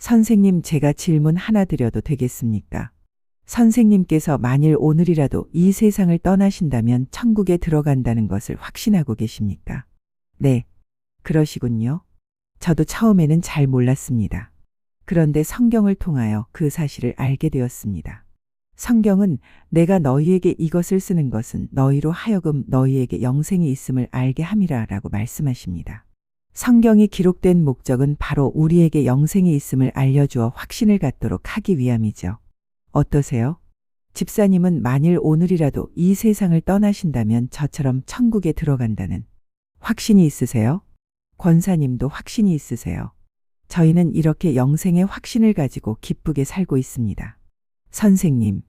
선생님, 제가 질문 하나 드려도 되겠습니까? 선생님께서 만일 오늘이라도 이 세상을 떠나신다면 천국에 들어간다는 것을 확신하고 계십니까? 네, 그러시군요. 저도 처음에는 잘 몰랐습니다. 그런데 성경을 통하여 그 사실을 알게 되었습니다. 성경은 내가 너희에게 이것을 쓰는 것은 너희로 하여금 너희에게 영생이 있음을 알게 함이라 라고 말씀하십니다. 성경이 기록된 목적은 바로 우리에게 영생이 있음을 알려주어 확신을 갖도록 하기 위함이죠. 어떠세요? 집사님은 만일 오늘이라도 이 세상을 떠나신다면 저처럼 천국에 들어간다는 확신이 있으세요? 권사님도 확신이 있으세요? 저희는 이렇게 영생의 확신을 가지고 기쁘게 살고 있습니다. 선생님,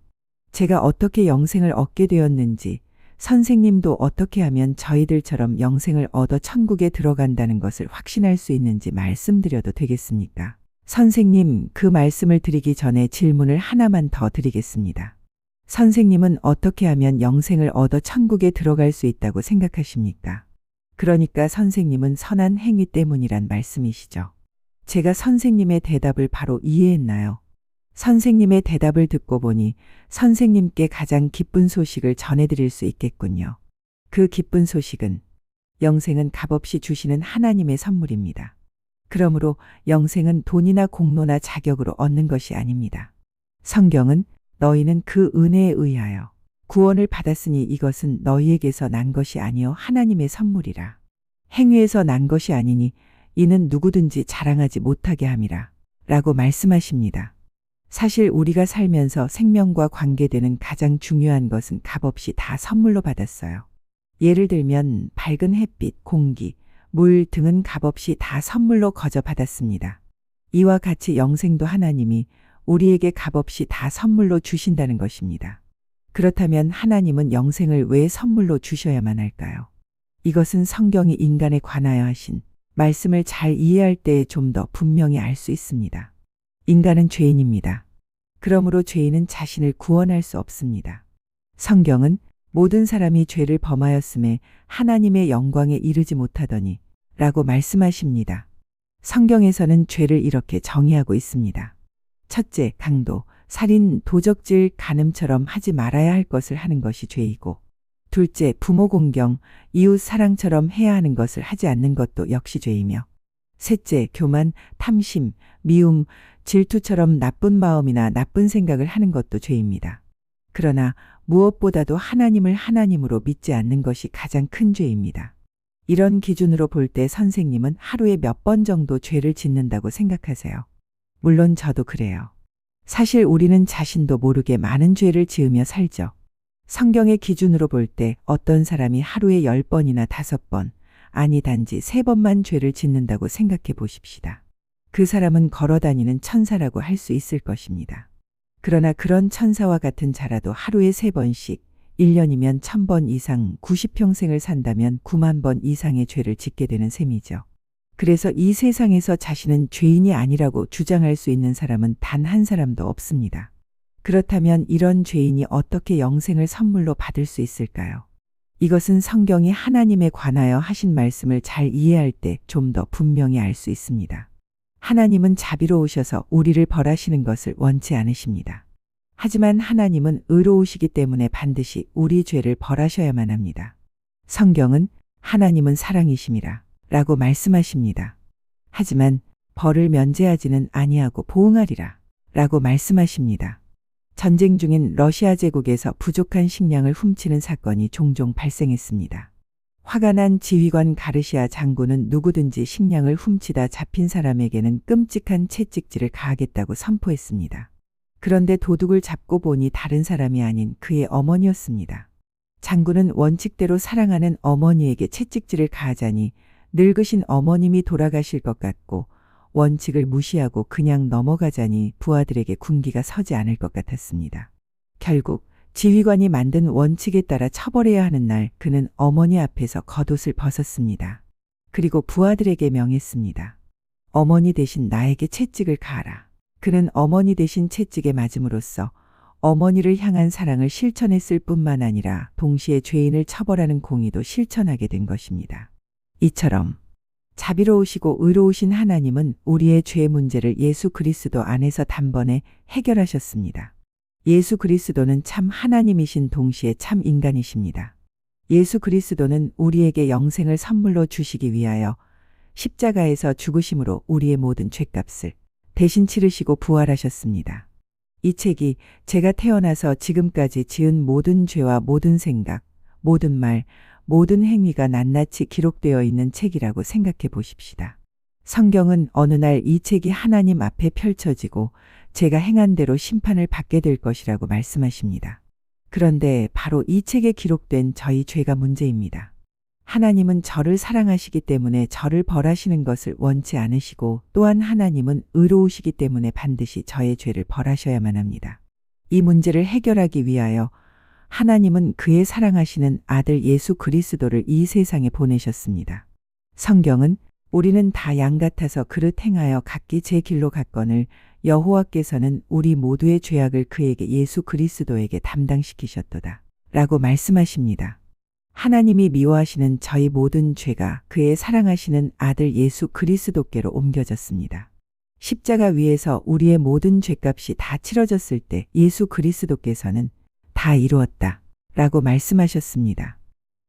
제가 어떻게 영생을 얻게 되었는지, 선생님도 어떻게 하면 저희들처럼 영생을 얻어 천국에 들어간다는 것을 확신할 수 있는지 말씀드려도 되겠습니까? 선생님, 그 말씀을 드리기 전에 질문을 하나만 더 드리겠습니다. 선생님은 어떻게 하면 영생을 얻어 천국에 들어갈 수 있다고 생각하십니까? 그러니까 선생님은 선한 행위 때문이란 말씀이시죠. 제가 선생님의 대답을 바로 이해했나요? 선생님의 대답을 듣고 보니 선생님께 가장 기쁜 소식을 전해드릴 수 있겠군요. 그 기쁜 소식은 영생은 값없이 주시는 하나님의 선물입니다. 그러므로 영생은 돈이나 공로나 자격으로 얻는 것이 아닙니다. 성경은 너희는 그 은혜에 의하여 구원을 받았으니 이것은 너희에게서 난 것이 아니요 하나님의 선물이라. 행위에서 난 것이 아니니 이는 누구든지 자랑하지 못하게 함이라 라고 말씀하십니다. 사실 우리가 살면서 생명과 관계되는 가장 중요한 것은 값없이 다 선물로 받았어요. 예를 들면 밝은 햇빛, 공기, 물 등은 값없이 다 선물로 거저 받았습니다. 이와 같이 영생도 하나님이 우리에게 값없이 다 선물로 주신다는 것입니다. 그렇다면 하나님은 영생을 왜 선물로 주셔야만 할까요? 이것은 성경이 인간에 관하여 하신 말씀을 잘 이해할 때에 좀 더 분명히 알 수 있습니다. 인간은 죄인입니다. 그러므로 죄인은 자신을 구원할 수 없습니다. 성경은 모든 사람이 죄를 범하였음에 하나님의 영광에 이르지 못하더니 라고 말씀하십니다. 성경에서는 죄를 이렇게 정의하고 있습니다. 첫째, 강도, 살인, 도적질, 간음처럼 하지 말아야 할 것을 하는 것이 죄이고, 둘째, 부모 공경, 이웃 사랑처럼 해야 하는 것을 하지 않는 것도 역시 죄이며, 셋째, 교만, 탐심, 미움, 질투처럼 나쁜 마음이나 나쁜 생각을 하는 것도 죄입니다. 그러나 무엇보다도 하나님을 하나님으로 믿지 않는 것이 가장 큰 죄입니다. 이런 기준으로 볼 때 선생님은 하루에 몇 번 정도 죄를 짓는다고 생각하세요? 물론 저도 그래요. 사실 우리는 자신도 모르게 많은 죄를 지으며 살죠. 성경의 기준으로 볼 때 어떤 사람이 하루에 10번이나 5번, 아니 단지 3번만 죄를 짓는다고 생각해 보십시다. 그 사람은 걸어다니는 천사라고 할 수 있을 것입니다. 그러나 그런 천사와 같은 자라도 하루에 3번씩, 1년이면 1000번 이상 90평생을 산다면 9만 번 이상의 죄를 짓게 되는 셈이죠. 그래서 이 세상에서 자신은 죄인이 아니라고 주장할 수 있는 사람은 단 한 사람도 없습니다. 그렇다면 이런 죄인이 어떻게 영생을 선물로 받을 수 있을까요? 이것은 성경이 하나님에 관하여 하신 말씀을 잘 이해할 때 좀 더 분명히 알 수 있습니다. 하나님은 자비로우셔서 우리를 벌하시는 것을 원치 않으십니다. 하지만 하나님은 의로우시기 때문에 반드시 우리 죄를 벌하셔야만 합니다. 성경은 하나님은 사랑이심이라 라고 말씀하십니다. 하지만 벌을 면제하지는 아니하고 보응하리라 라고 말씀하십니다. 전쟁 중인 러시아 제국에서 부족한 식량을 훔치는 사건이 종종 발생했습니다. 화가 난 지휘관 가르시아 장군은 누구든지 식량을 훔치다 잡힌 사람에게는 끔찍한 채찍질을 가하겠다고 선포했습니다. 그런데 도둑을 잡고 보니 다른 사람이 아닌 그의 어머니였습니다. 장군은 원칙대로 사랑하는 어머니에게 채찍질을 가하자니 늙으신 어머님이 돌아가실 것 같고 원칙을 무시하고 그냥 넘어가자니 부하들에게 군기가 서지 않을 것 같았습니다. 결국 지휘관이 만든 원칙에 따라 처벌해야 하는 날 그는 어머니 앞에서 겉옷을 벗었습니다. 그리고 부하들에게 명했습니다. 어머니 대신 나에게 채찍을 가하라. 그는 어머니 대신 채찍에 맞음으로써 어머니를 향한 사랑을 실천했을 뿐만 아니라 동시에 죄인을 처벌하는 공의도 실천하게 된 것입니다. 이처럼 자비로우시고 의로우신 하나님은 우리의 죄 문제를 예수 그리스도 안에서 단번에 해결하셨습니다. 예수 그리스도는 참 하나님이신 동시에 참 인간이십니다. 예수 그리스도는 우리에게 영생을 선물로 주시기 위하여 십자가에서 죽으심으로 우리의 모든 죄값을 대신 치르시고 부활하셨습니다. 이 책이 제가 태어나서 지금까지 지은 모든 죄와 모든 생각, 모든 말, 모든 행위가 낱낱이 기록되어 있는 책이라고 생각해 보십시다. 성경은 어느 날 이 책이 하나님 앞에 펼쳐지고 제가 행한 대로 심판을 받게 될 것이라고 말씀하십니다. 그런데 바로 이 책에 기록된 저희 죄가 문제입니다. 하나님은 저를 사랑하시기 때문에 저를 벌하시는 것을 원치 않으시고 또한 하나님은 의로우시기 때문에 반드시 저의 죄를 벌하셔야만 합니다. 이 문제를 해결하기 위하여 하나님은 그의 사랑하시는 아들 예수 그리스도를 이 세상에 보내셨습니다. 성경은 우리는 다 양 같아서 그릇 행하여 각기 제 길로 갔거늘 여호와께서는 우리 모두의 죄악을 그에게 예수 그리스도에게 담당시키셨도다 라고 말씀하십니다. 하나님이 미워하시는 저희 모든 죄가 그의 사랑하시는 아들 예수 그리스도께로 옮겨졌습니다. 십자가 위에서 우리의 모든 죄값이 다 치러졌을 때 예수 그리스도께서는 다 이루었다 라고 말씀하셨습니다.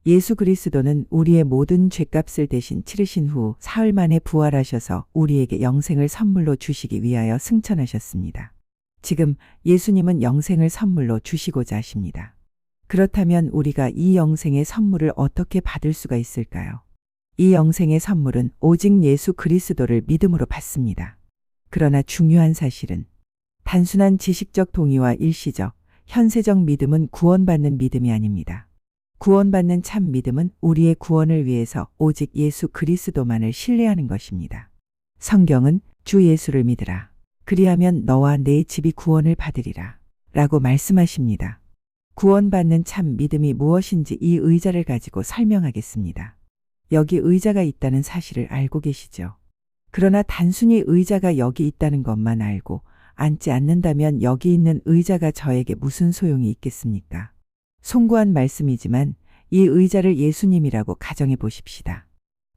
예수 그리스도는 우리의 모든 죄값을 대신 치르신 후 사흘 만에 부활하셔서 우리에게 영생을 선물로 주시기 위하여 승천하셨습니다. 지금 예수님은 영생을 선물로 주시고자 하십니다. 그렇다면 우리가 이 영생의 선물을 어떻게 받을 수가 있을까요? 이 영생의 선물은 오직 예수 그리스도를 믿음으로 받습니다. 그러나 중요한 사실은 단순한 지식적 동의와 일시적, 현세적 믿음은 구원받는 믿음이 아닙니다. 구원받는 참 믿음은 우리의 구원을 위해서 오직 예수 그리스도만을 신뢰하는 것입니다. 성경은 주 예수를 믿으라. 그리하면 너와 내 집이 구원을 받으리라. 라고 말씀하십니다. 구원받는 참 믿음이 무엇인지 이 의자를 가지고 설명하겠습니다. 여기 의자가 있다는 사실을 알고 계시죠? 그러나 단순히 의자가 여기 있다는 것만 알고 앉지 않는다면 여기 있는 의자가 저에게 무슨 소용이 있겠습니까? 송구한 말씀이지만 이 의자를 예수님이라고 가정해 보십시다.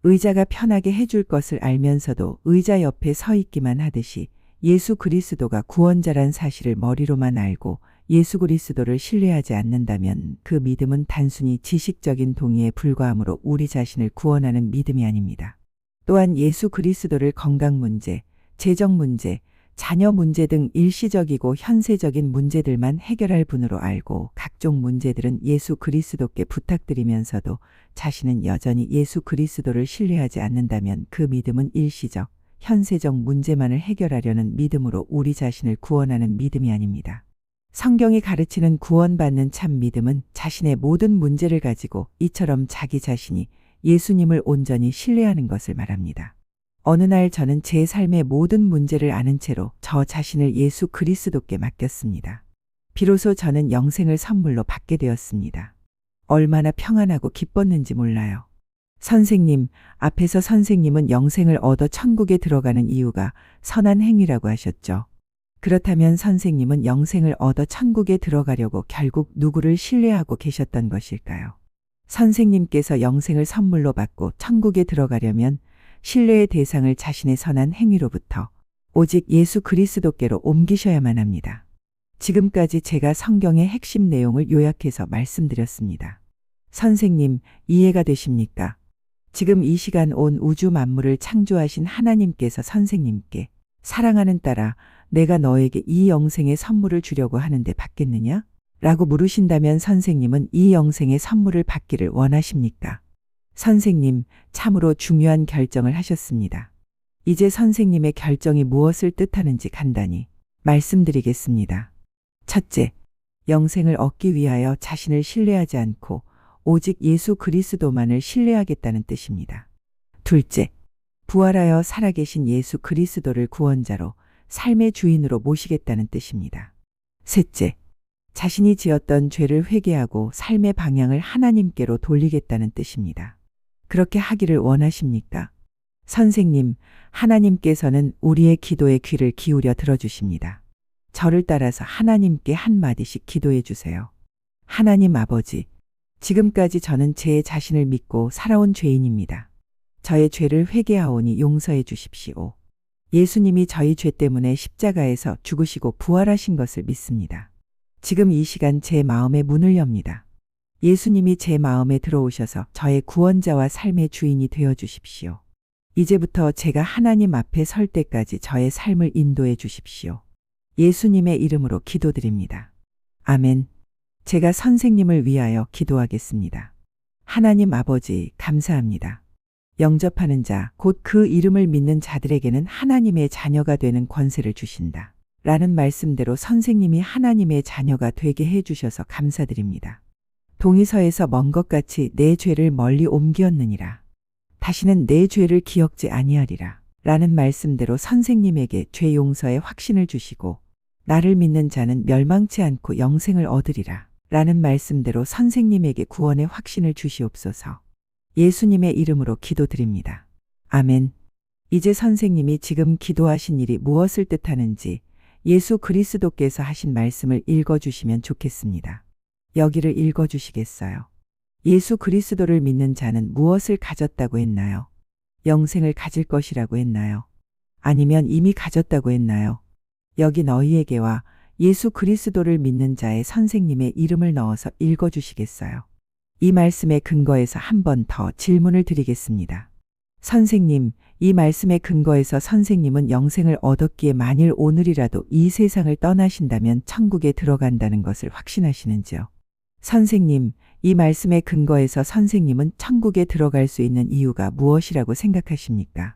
의자가 편하게 해줄 것을 알면서도 의자 옆에 서 있기만 하듯이 예수 그리스도가 구원자란 사실을 머리로만 알고 예수 그리스도를 신뢰하지 않는다면 그 믿음은 단순히 지식적인 동의에 불과하므로 우리 자신을 구원하는 믿음이 아닙니다. 또한 예수 그리스도를 건강 문제, 재정 문제, 자녀 문제 등 일시적이고 현세적인 문제들만 해결할 분으로 알고 각종 문제들은 예수 그리스도께 부탁드리면서도 자신은 여전히 예수 그리스도를 신뢰하지 않는다면 그 믿음은 일시적, 현세적 문제만을 해결하려는 믿음으로 우리 자신을 구원하는 믿음이 아닙니다. 성경이 가르치는 구원받는 참 믿음은 자신의 모든 문제를 가지고 이처럼 자기 자신이 예수님을 온전히 신뢰하는 것을 말합니다. 어느 날 저는 제 삶의 모든 문제를 아는 채로 저 자신을 예수 그리스도께 맡겼습니다. 비로소 저는 영생을 선물로 받게 되었습니다. 얼마나 평안하고 기뻤는지 몰라요. 선생님, 앞에서 선생님은 영생을 얻어 천국에 들어가는 이유가 선한 행위라고 하셨죠. 그렇다면 선생님은 영생을 얻어 천국에 들어가려고 결국 누구를 신뢰하고 계셨던 것일까요? 선생님께서 영생을 선물로 받고 천국에 들어가려면 신뢰의 대상을 자신의 선한 행위로부터 오직 예수 그리스도께로 옮기셔야만 합니다. 지금까지 제가 성경의 핵심 내용을 요약해서 말씀드렸습니다. 선생님, 이해가 되십니까? 지금 이 시간 온 우주 만물을 창조하신 하나님께서 선생님께 사랑하는 딸아, 내가 너에게 이 영생의 선물을 주려고 하는데 받겠느냐? 라고 물으신다면 선생님은 이 영생의 선물을 받기를 원하십니까? 선생님, 참으로 중요한 결정을 하셨습니다. 이제 선생님의 결정이 무엇을 뜻하는지 간단히 말씀드리겠습니다. 첫째, 영생을 얻기 위하여 자신을 신뢰하지 않고 오직 예수 그리스도만을 신뢰하겠다는 뜻입니다. 둘째, 부활하여 살아계신 예수 그리스도를 구원자로 삶의 주인으로 모시겠다는 뜻입니다. 셋째, 자신이 지었던 죄를 회개하고 삶의 방향을 하나님께로 돌리겠다는 뜻입니다. 그렇게 하기를 원하십니까? 선생님, 하나님께서는 우리의 기도에 귀를 기울여 들어주십니다. 저를 따라서 하나님께 한마디씩 기도해 주세요. 하나님 아버지, 지금까지 저는 제 자신을 믿고 살아온 죄인입니다. 저의 죄를 회개하오니 용서해 주십시오. 예수님이 저희 죄 때문에 십자가에서 죽으시고 부활하신 것을 믿습니다. 지금 이 시간 제 마음의 문을 엽니다. 예수님이 제 마음에 들어오셔서 저의 구원자와 삶의 주인이 되어 주십시오. 이제부터 제가 하나님 앞에 설 때까지 저의 삶을 인도해 주십시오. 예수님의 이름으로 기도드립니다. 아멘. 제가 선생님을 위하여 기도하겠습니다. 하나님 아버지, 감사합니다. 영접하는 자, 곧 그 이름을 믿는 자들에게는 하나님의 자녀가 되는 권세를 주신다. 라는 말씀대로 선생님이 하나님의 자녀가 되게 해 주셔서 감사드립니다. 동의서에서 먼 것 같이 내 죄를 멀리 옮기었느니라. 다시는 내 죄를 기억지 아니하리라. 라는 말씀대로 선생님에게 죄 용서의 확신을 주시고 나를 믿는 자는 멸망치 않고 영생을 얻으리라. 라는 말씀대로 선생님에게 구원의 확신을 주시옵소서. 예수님의 이름으로 기도드립니다. 아멘. 이제 선생님이 지금 기도하신 일이 무엇을 뜻하는지 예수 그리스도께서 하신 말씀을 읽어주시면 좋겠습니다. 여기를 읽어주시겠어요? 예수 그리스도를 믿는 자는 무엇을 가졌다고 했나요? 영생을 가질 것이라고 했나요? 아니면 이미 가졌다고 했나요? 여기 너희에게와 예수 그리스도를 믿는 자의 선생님의 이름을 넣어서 읽어주시겠어요? 이 말씀에 근거해서 한 번 더 질문을 드리겠습니다. 선생님, 이 말씀에 근거해서 선생님은 영생을 얻었기에 만일 오늘이라도 이 세상을 떠나신다면 천국에 들어간다는 것을 확신하시는지요? 선생님, 이 말씀에 근거해서 선생님은 천국에 들어갈 수 있는 이유가 무엇이라고 생각하십니까?